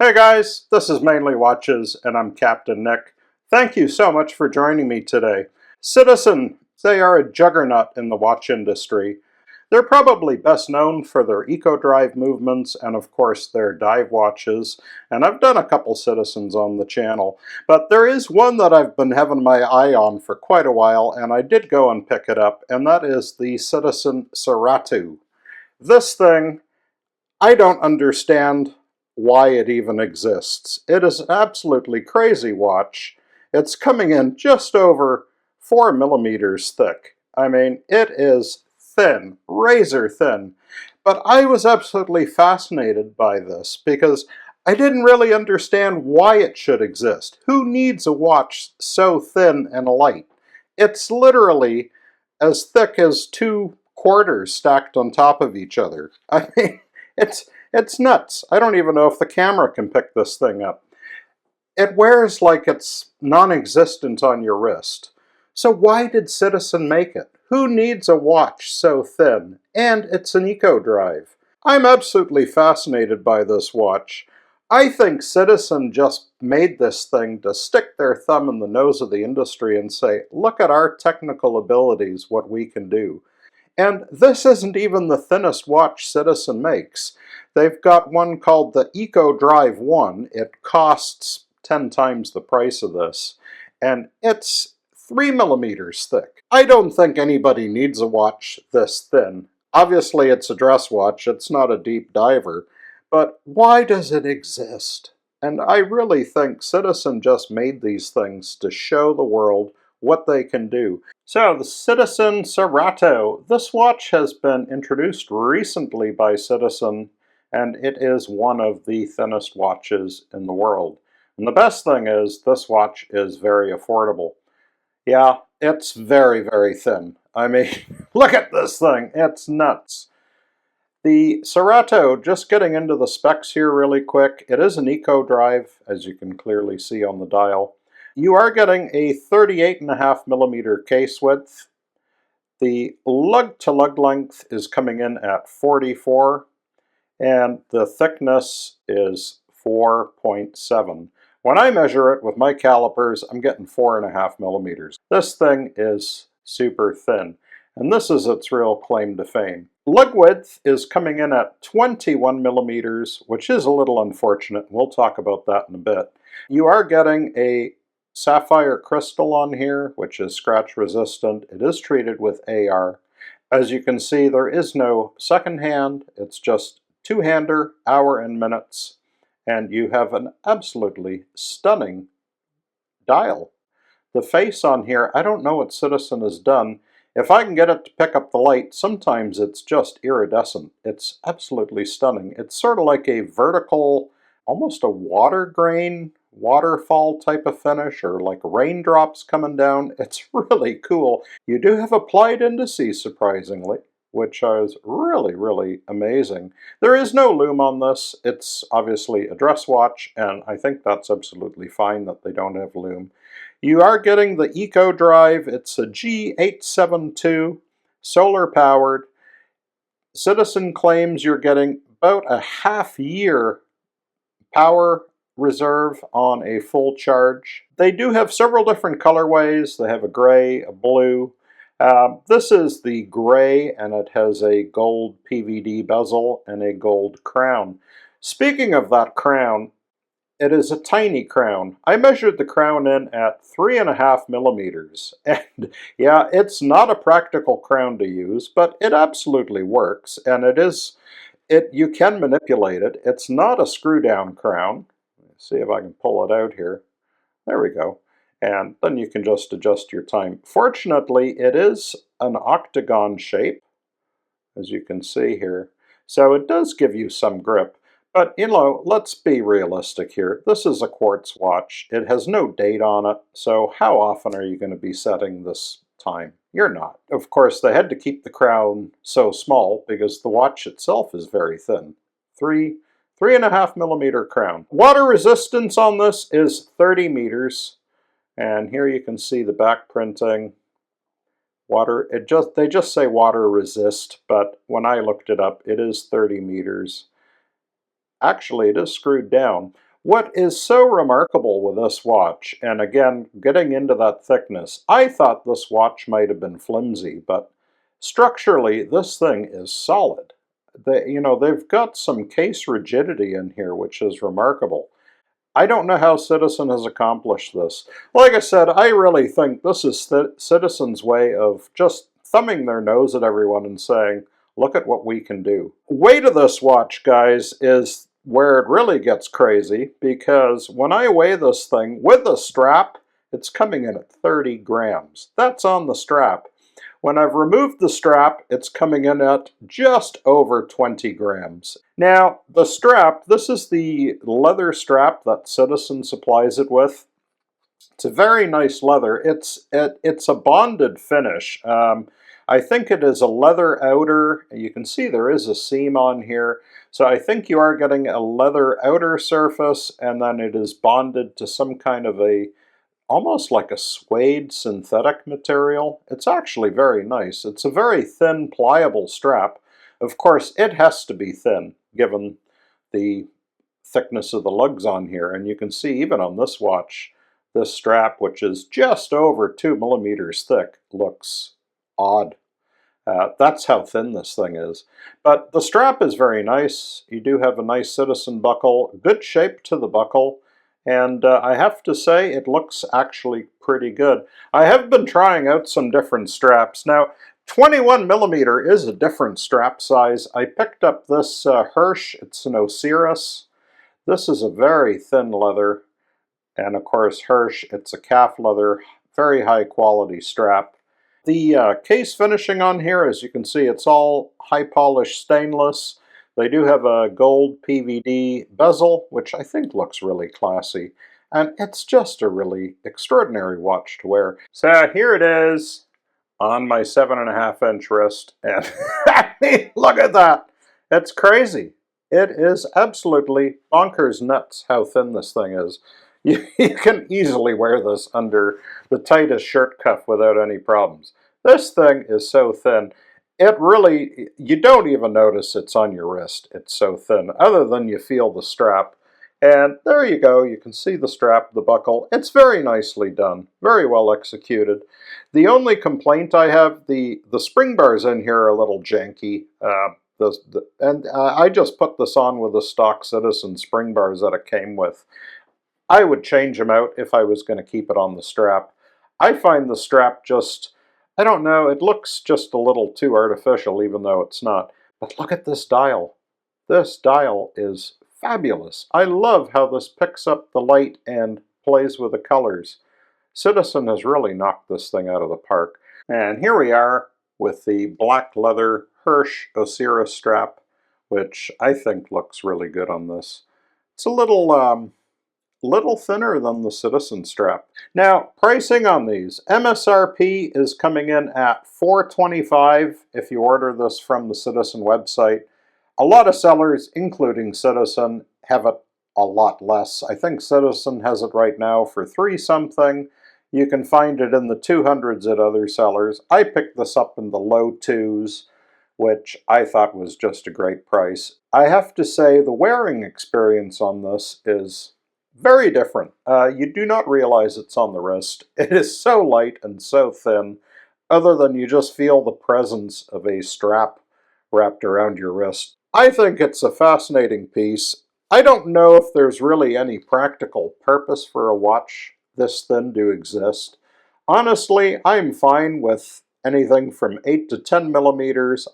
Hey guys, this is Mainly Watches, and I'm Captain Nick. Thank you so much for joining me today. Citizen, they are a juggernaut in the watch industry. They're probably best known for their eco-drive movements and of course their dive watches, and I've done a couple Citizens on the channel. But there is one that I've been having my eye on for quite a while, and I did go and pick it up, and that is the Citizen Suratto. This thing, I don't understand why it even exists. It is an absolutely crazy watch. It's coming in just over 4 millimeters thick. I mean, it is thin, razor thin. But I was absolutely fascinated by this because I didn't really understand why it should exist. Who needs a watch so thin and light? It's literally as thick as two quarters stacked on top of each other. I mean, it's nuts. I don't even know if the camera can pick this thing up. It wears like it's non-existent on your wrist. So why did Citizen make it? Who needs a watch so thin? And it's an eco-drive. I'm absolutely fascinated by this watch. I think Citizen just made this thing to stick their thumb in the nose of the industry and say, look at our technical abilities, what we can do. And this isn't even the thinnest watch Citizen makes. They've got one called the Eco Drive 1. It costs 10 times the price of this, and it's 3 millimeters thick. I don't think anybody needs a watch this thin. Obviously it's a dress watch, it's not a deep diver, but why does it exist? And I really think Citizen just made these things to show the world what they can do. So, the Citizen Suratto. This watch has been introduced recently by Citizen, and it is one of the thinnest watches in the world. And the best thing is, this watch is very affordable. Yeah, it's very, very thin. I mean, look at this thing. It's nuts. The Suratto, just getting into the specs here really quick, it is an eco drive, as you can clearly see on the dial. You are getting a 38.5 millimeter case width. The lug-to-lug length is coming in at 44, and the thickness is 4.7. When I measure it with my calipers, I'm getting 4.5 millimeters. This thing is super thin, and this is its real claim to fame. Lug width is coming in at 21 millimeters, which is a little unfortunate. We'll talk about that in a bit. You are getting a sapphire crystal on here, which is scratch resistant. It is treated with AR. As you can see, there is no second hand. It's just two-hander, hour and minutes, and you have an absolutely stunning dial. The face on here, I don't know what Citizen has done. If I can get it to pick up the light, sometimes it's just iridescent. It's absolutely stunning. It's sort of like a vertical, almost a water grain, waterfall type of finish, or like raindrops coming down. It's really cool. You do have applied indices, surprisingly, which is really, really amazing. There is no lume on this. It's obviously a dress watch, and I think that's absolutely fine that they don't have lume. You are getting the Eco Drive. It's a G872, solar powered. Citizen claims you're getting about a half year power reserve on a full charge. They do have several different colorways. They have a gray, a blue. This is the gray, and it has a gold PVD bezel and a gold crown. Speaking of that crown, it is a tiny crown. I measured the crown in at 3.5 millimeters. And yeah, it's not a practical crown to use, but it absolutely works. And you can manipulate it. It's not a screw down crown. Let's see if I can pull it out here. There we go. And then you can just adjust your time. Fortunately, it is an octagon shape, as you can see here. So it does give you some grip. But, you know, let's be realistic here. This is a quartz watch. It has no date on it, so how often are you going to be setting this time? You're not. Of course, they had to keep the crown so small because the watch itself is very thin. 3.5 millimeter crown. Water resistance on this is 30 meters. And here you can see the back printing. They just say water resist, but when I looked it up, it is 30 meters. Actually, it is screwed down. What is so remarkable with this watch, and again, getting into that thickness, I thought this watch might have been flimsy, but structurally, this thing is solid. They've got some case rigidity in here, which is remarkable. I don't know how Citizen has accomplished this. Like I said, I really think this is Citizen's way of just thumbing their nose at everyone and saying, look at what we can do. Weight of this watch, guys, is where it really gets crazy, because when I weigh this thing with a strap, it's coming in at 30 grams. That's on the strap. When I've removed the strap, it's coming in at just over 20 grams. Now, the strap, this is the leather strap that Citizen supplies it with. It's a very nice leather. It's a bonded finish. I think it is a leather outer. You can see there is a seam on here. So I think you are getting a leather outer surface, and then it is bonded to some kind of almost like a suede synthetic material. It's actually very nice. It's a very thin, pliable strap. Of course, it has to be thin, given the thickness of the lugs on here. And you can see even on this watch, this strap, which is just over 2 millimeters thick, looks odd. That's how thin this thing is. But the strap is very nice. You do have a nice Citizen buckle, good shape to the buckle. And I have to say, it looks actually pretty good. I have been trying out some different straps. Now, 21 millimeter is a different strap size. I picked up this Hirsch. It's an Osiris. This is a very thin leather. And of course, Hirsch, it's a calf leather, very high quality strap. The case finishing on here, as you can see, it's all high polished stainless. They do have a gold PVD bezel, which I think looks really classy. And it's just a really extraordinary watch to wear. So here it is on my 7.5-inch wrist. And I mean, look at that. It's crazy. It is absolutely bonkers nuts how thin this thing is. You can easily wear this under the tightest shirt cuff without any problems. This thing is so thin. It really, you don't even notice it's on your wrist. It's so thin, other than you feel the strap. And there you go. You can see the strap, the buckle. It's very nicely done. Very well executed. The only complaint I have, the spring bars in here are a little janky. I just put this on with the stock Citizen spring bars that it came with. I would change them out if I was going to keep it on the strap. I find the strap just, I don't know, it looks just a little too artificial, even though it's not. But look at this dial. This dial is fabulous. I love how this picks up the light and plays with the colors. Citizen has really knocked this thing out of the park. And here we are with the black leather Hirsch Osiris strap, which I think looks really good on this. It's a little thinner than the Citizen strap. Now, pricing on these. MSRP is coming in at $425 if you order this from the Citizen website. A lot of sellers, including Citizen, have it a lot less. I think Citizen has it right now for $3-something. You can find it in the 200s at other sellers. I picked this up in the low 2s, which I thought was just a great price. I have to say the wearing experience on this is very different. You do not realize it's on the wrist. It is so light and so thin, other than you just feel the presence of a strap wrapped around your wrist. I think it's a fascinating piece. I don't know if there's really any practical purpose for a watch this thin to exist. Honestly, I'm fine with anything from 8 to 10 millimeters.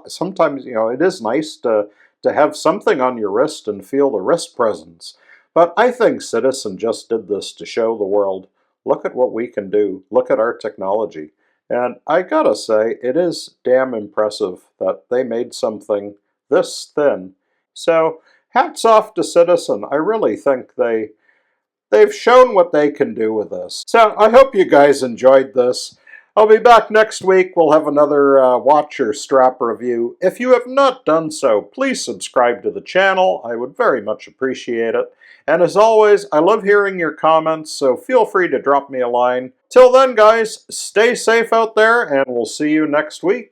Sometimes, it is nice to have something on your wrist and feel the wrist presence. But I think Citizen just did this to show the world, look at what we can do, look at our technology. And I gotta say, it is damn impressive that they made something this thin. So, hats off to Citizen. I really think they've shown what they can do with this. So, I hope you guys enjoyed this. I'll be back next week. We'll have another watch or strap review. If you have not done so, please subscribe to the channel. I would very much appreciate it. And as always, I love hearing your comments, so feel free to drop me a line. Till then, guys, stay safe out there, and we'll see you next week.